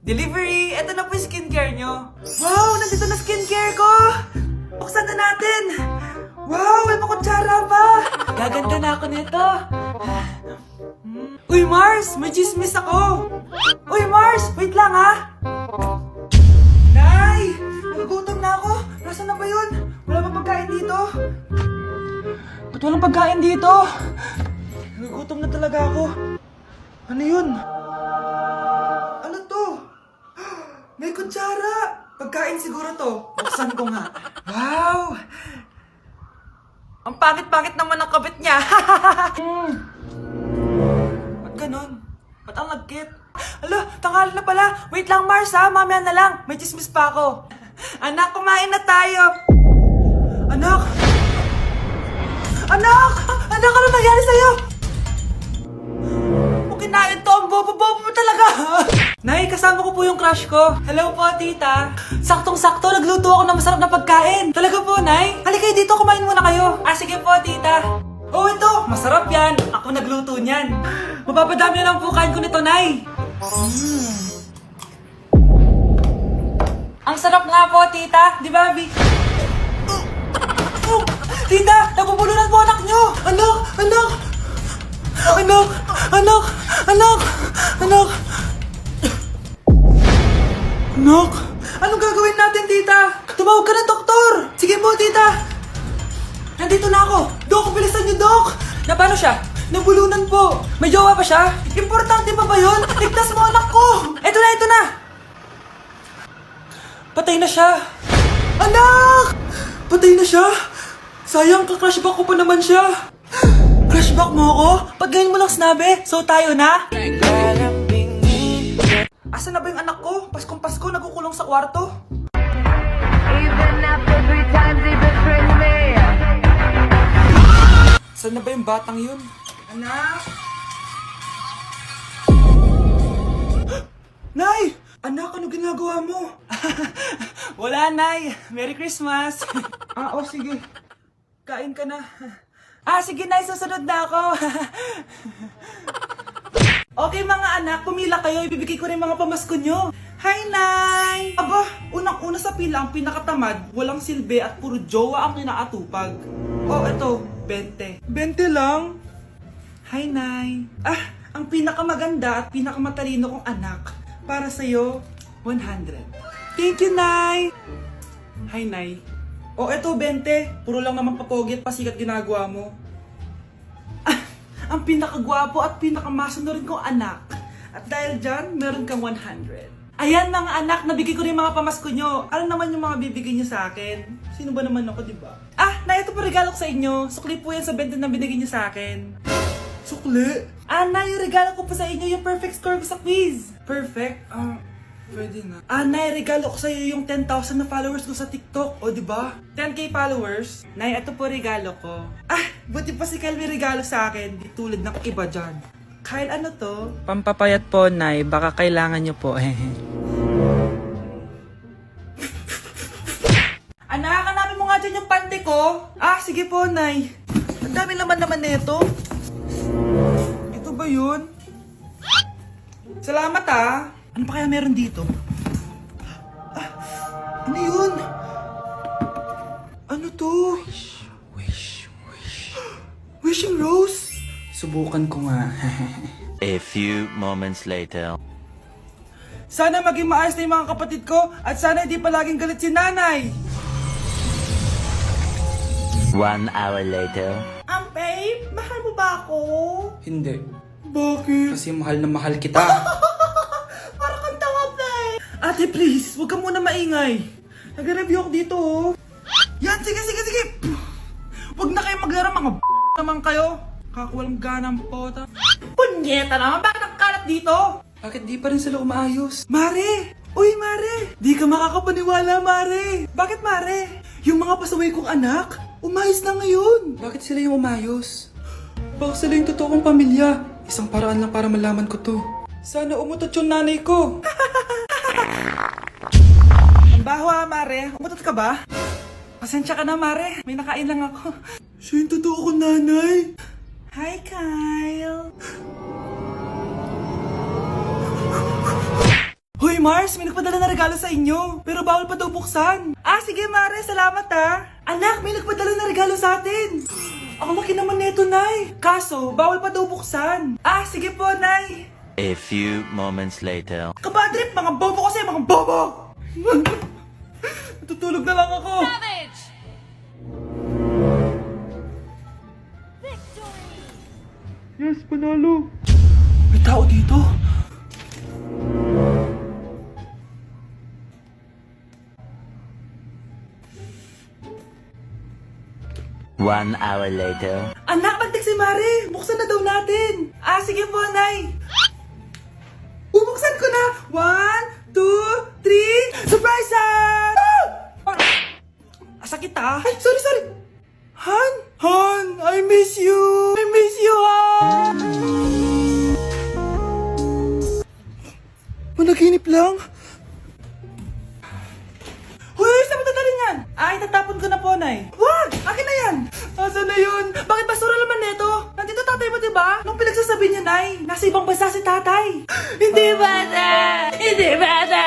Delivery! Ito na po yung skincare nyo. Wow! Nandito na skincare ko! Buksan na natin! Wow! May pakutsara pa! Gaganda na ako nito. Uy, Mars! May chismis ako! Uy, Mars! Wait lang, ha? Nay! Nagugutom na ako! Nasaan na ba yun? Wala pa pagkain dito? Ba't walang pagkain dito? Nagugutom na talaga ako. Ano yun? Ano to? May kutsara! Pagkain siguro to. Buksan ko nga. Wow! Ang pangit-pangit naman ang kabit niya. Ba't ganun? Ba't ang lagkit? Alo, tanghali na pala. Wait lang, Mars, ha? Mamaya na lang. May chismis pa ako. Anak, kumain na tayo. Anak! Anak! Anak, ano nangyari sa'yo? Kinain to, ang bobo-bobo mo talaga. Nay, kasama ko po yung crush ko. Hello po, tita. Saktong-sakto, nagluto ako ng masarap na pagkain. Talaga po, Nay? Halika dito, kumain muna kayo. Ah, sige po, tita. Oh, ito, masarap yan. Ako nagluto niyan. Mapapadami na lang po kain ko nito, Nay. Ang sarap nga po, tita. Di ba, Bi? Tita, nabubulunan po anak nyo. Anak, anak. Anak! Anak! Anak! Anak! Anak! Anong gagawin natin, tita? Tumawag ka ng doktor! Sige po, tita! Nandito na ako! Dok, bilisan niyo, Dok! Na paano siya? Nabulunan po! May jowa pa siya? Importante pa ba yun? Ligtas mo anak ko! Ito na, ito na! Patay na siya! Anak! Patay na siya! Sayang, kakrashback ko pa naman siya! Crashback mo ako? Pag ganyan mo lang sinabi, so tayo na? Asa na ba yung anak ko? Paskong-pasko, nagkukulong sa kwarto. Even after 3 times he betrayed me. Saan na ba yung batang yun? Anak! Nay! Anak, ano ginagawa mo? Wala, Nay. Merry Christmas. Oh, sige. Kain ka na. Ah, sige, Nay, susunod na ako. Okay, mga anak, pumila kayo. Ibibigay ko rin mga pamasko nyo. Hi, Nay! Aba, unang-una sa pila ang pinakatamad, walang silbi at puro jowa ang kinaatupag. Oh, eto, 20. 20 lang? Hi, Nay. Ah, ang pinakamaganda at pinakamatalino kong anak. Para sa'yo, 100. Thank you, Nay! Hi, Nay. Oh, eto, 20. Puro lang naman papogi at pasikat ginagawa mo. Ah, ang pinakagwapo at pinakamasunod kong anak. At dahil dyan, meron kang 100. Ayan mga anak, nabigay ko rin mga pamasko nyo. Ano naman yung mga bibigay nyo sa akin? Sino ba naman ako, diba? Ah, na ito po regalo ko sa inyo. Sukli po yan sa 20 na binigay nyo sa akin. Sukli? Ah, na yung regalo ko po sa inyo, yung perfect score ko sa quiz. Perfect? Pwede na. Nay, regalo ko sa'yo yung 10,000 na followers ko sa TikTok. O, diba? 10k followers. Nay, ito po regalo ko. Ah, buti pa si Kyle may regalo sa akin. Di tulad ng iba dyan. Kyle, ano to? Pampapayat po, Nay. Baka kailangan nyo po. Anak, hanapin mo nga dyan yung pante ko. Ah, sige po, Nay. Ang dami naman nito. Ito ba yun? Salamat, ah. Ano pa kaya meron dito? Ah, ano yun? Ano to? Wish. Wishing rose? Subukan ko nga. A few moments later. Sana maging maayos na yung mga kapatid ko at sana hindi palaging galit si nanay. 1 hour later. Babe, mahal mo ba ako? Hindi. Bakit? Kasi mahal na mahal kita. Parang kang tanga, babe. Ate, please, huwag ka muna maingay. Nag-review ako dito, oh. Yan, sige. Huwag na kayo maglaro, mga naman kayo. Kakawalang ganang pota. Punyeta naman, bakit ang kalat dito? Bakit di pa rin sila umaayos? Mare! Uy, Mare! Di ka makakapaniwala, Mare! Bakit, Mare? Yung mga pasaway kong anak, umayos na ngayon. Bakit sila yung umayos? Baka sila yung totoong pamilya. Isang paraan lang para malaman ko to. Sana umutot yung nanay ko. Ang baho, Mare. Umutot ka ba? Pasensya ka na, Mare. May nakain lang ako. Siya yung totoo kong nanay. Hi, Kyle. Hoy, Uy, Mars, may nagpadala na regalo sa inyo. Pero bawal pa daw buksan. Ah, sige, Mare. Salamat, ha. Anak, may nagpadala na regalo sa atin. Ang laki naman neto, Nay. Kaso, bawal pa daw buksan. Ah, sige po, Nay. A few moments later. Kabadrip, mga bobo kasi, mga bobo! Tutulog na lang ako. Yes, panalo. May tao dito. One hour later. Anak, magtik si Mare. Buksan na daw natin. Ah, sige po, Nay. Bubuksan ko na. 1, 2, 3. Surprise! Sakit ah. Ay, sorry. Han? Han, I miss you. I miss you, Han. Managinip lang. Hoy, saan mo dadalhin yan? Ay, tatapon ko na po, Nay. Wag! Akin na yan! Asan na yun? Bakit basura naman neto? Nandito tatay mo, diba? Nung pinagsasabi niya, Nay, nasa ibang bansa si tatay. Hindi bata! Hindi bata!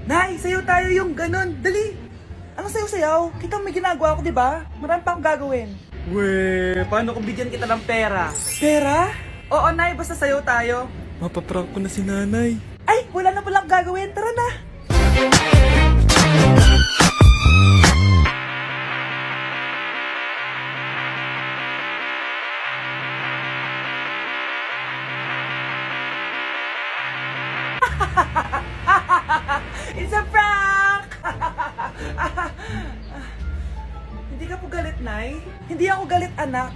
Nay, sayo tayo yung ganon. Dali! Ano sayo-sayaw? Kita may ginagawa ko, diba? Marami pa akong gagawin. Weh, paano kung bigyan kita ng pera? Pera? Oo, Nay, basta sayo tayo. Mapaprank ko na si nanay. Ay, wala na palang gagawin. Tara na! It's a prank! Hindi ka po galit, Nay? Hindi ako galit, anak.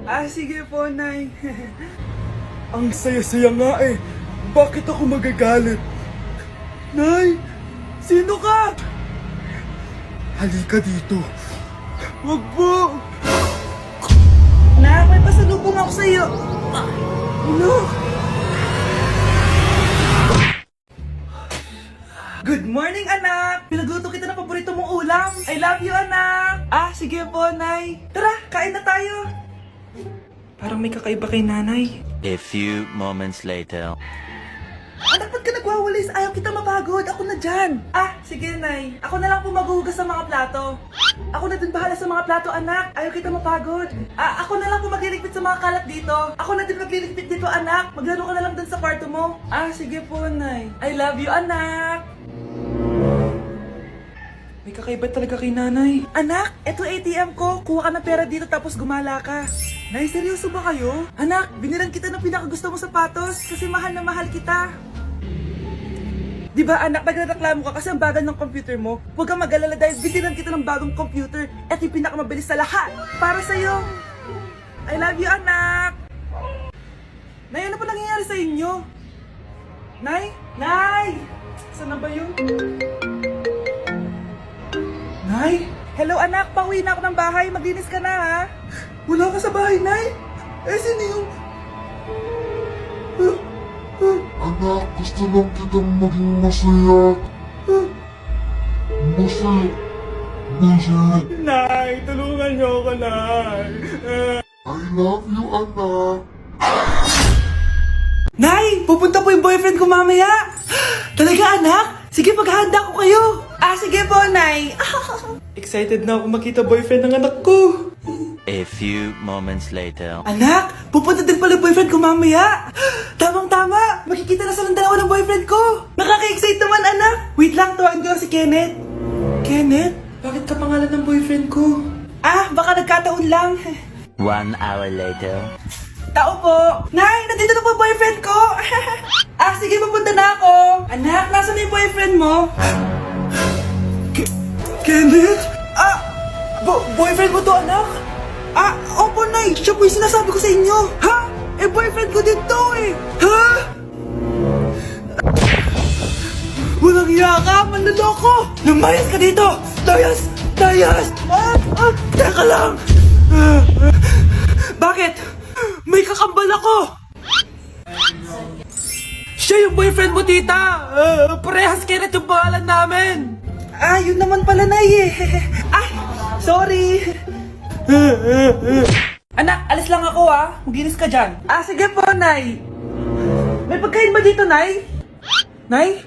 Ah, sige po, Nay. Ang saya-saya nga eh. Bakit ako magagalit? Nay, sino ka? Halika dito. Wag po. Nak, may pasalubong ako sa'yo. Ano? Good morning, anak! Pinagluto kita ng paborito mong ulam. I love you, anak! Ah, sige po, Nay. Tara, kain na tayo. Parang may kakaiba kay nanay. A few moments later. Anak, ba't ka nagwawalis? Ayaw kita mapagod. Ako na dyan. Ah, sige, Nay. Ako na lang po maghuhugas sa mga plato. Ako na din bahala sa mga plato, anak. Ayaw kita mapagod. Ah, ako na lang po magliligpit sa mga kalat dito. Ako na din magliligpit dito, anak. Maglaro ka na lang dun sa kwarto mo. Ah, sige po, Nay. I love you, anak. May kakaiba talaga kay nanay. Anak, eto ATM ko. Kuha ka ng pera dito tapos gumala ka. Nay, seryoso ba kayo? Anak, binilan kita ng pinakagusto mong sapatos kasi mahal na mahal kita. Di ba anak, nagreklamo ka kasi ang bagal ng computer mo? Huwag kang mag-alala dahil binilan kita ng bagong computer. Eto yung pinakamabilis sa lahat. Para sa'yo. I love you, anak. Nay, ano pa nangyayari sa inyo? Nay? Nay! Saan na ba yun? Nay? Hello anak, pauwi na ako ng bahay. Maglinis ka na ha. Wala ka sa bahay, Nay? Eh, sino yung... Anak, gusto lang kitang maging masaya. Masaya. Nay, tulungan niyo ako, Nay. I love you, anak. Nay! Pupunta po yung boyfriend ko mamaya! Talaga anak? Sige, paghahanda ko kayo! Ah, sige po, Nay! Excited na ako makita boyfriend ng anak ko. A few moments later. Anak! Pupunta din pala yung boyfriend ko mamaya! Tamang-tama! Makikita na silang dalawa ng boyfriend ko! Nakaka-excite naman, anak! Wait lang, tawagin ko lang si Kenneth. Kenneth? Bakit ka pangalan ng boyfriend ko? Ah, baka nagkataon lang. 1 hour later. Tao po! Nay, nandito na po boyfriend ko! Ah, sige, pupunta na ako! Anak, nasa na yung boyfriend mo? Kenneth? Ah! Boyfriend mo to, anak? Ah, opo, Nay! Siya po yung sinasabi ko sa inyo! Ha? Eh, boyfriend ko din to eh! Ha? Walang iya ka! Manloloko! Lumayas ka dito! Layas! Layas! Teka lang! Bakit? May kakambal ako! Siya yung boyfriend mo, tita! Parehas Kenneth yung pangalan namin! Ah, yun naman pala, Nay eh. Ay, sorry. Anak, alis lang ako ah. Maginis ka dyan. Ah, sige po, Nay. May pagkain ba dito, Nay? Nay?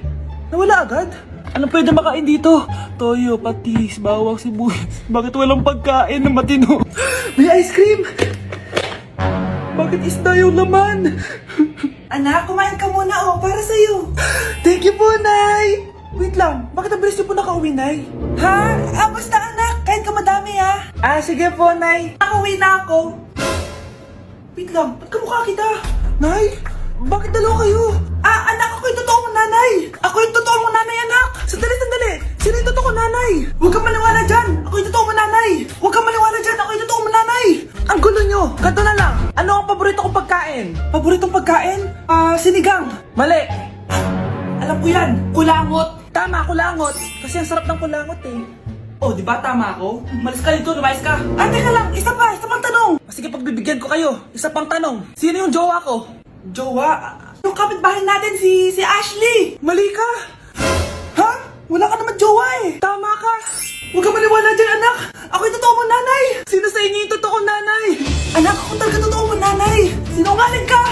Nawala agad? Anong pwede makain dito? Toyo, patis, bawang, sibuyas. Bakit walang pagkain na matino? May ice cream! Bakit isda yung laman? Anak, kumain ka muna para sa'yo. Thank you po, Nay! Wait lang, bakit ang bilis niyo po nakauwi, Nay? Ha? Basta anak, kain ka madami ha. Sige po, Nay. Nakauwi na ako. Wait lang, ba't kamukha kita? Nay, bakit dalawa kayo? Anak, ako yung totoo mong nanay. Ako yung totoo mong nanay, anak. Sandali. Sino yung totoo mong nanay? Huwag kang maniwala dyan. Ako yung totoo mong nanay. Huwag kang maniwala dyan. Ako yung totoo mong nanay. Ang gulo nyo. Ganto na lang. Ano ang paborito kong pagkain? Paboritong pagkain? Sinigang. Mali. Alam ko yan. Kulangot. Tama, kulangot. Kasi ang sarap ng kulangot eh. Oh, di ba tama ako? Malis ka dito, lumayas ka. Teka lang, isa pang tanong. Sige, pagbibigyan ko kayo. Isa pang tanong. Sino yung jowa ko? Jowa? Yung kapitbahay natin, si Ashley. Mali ka. Ha? Wala ka naman jowa eh. Tama ka. Huwag ka maniwala dyan, anak. Ako yung totoo mong nanay. Sino sa inyo yung totoo nanay? Anak, ako talaga totoo mong nanay. Sinungaling ka.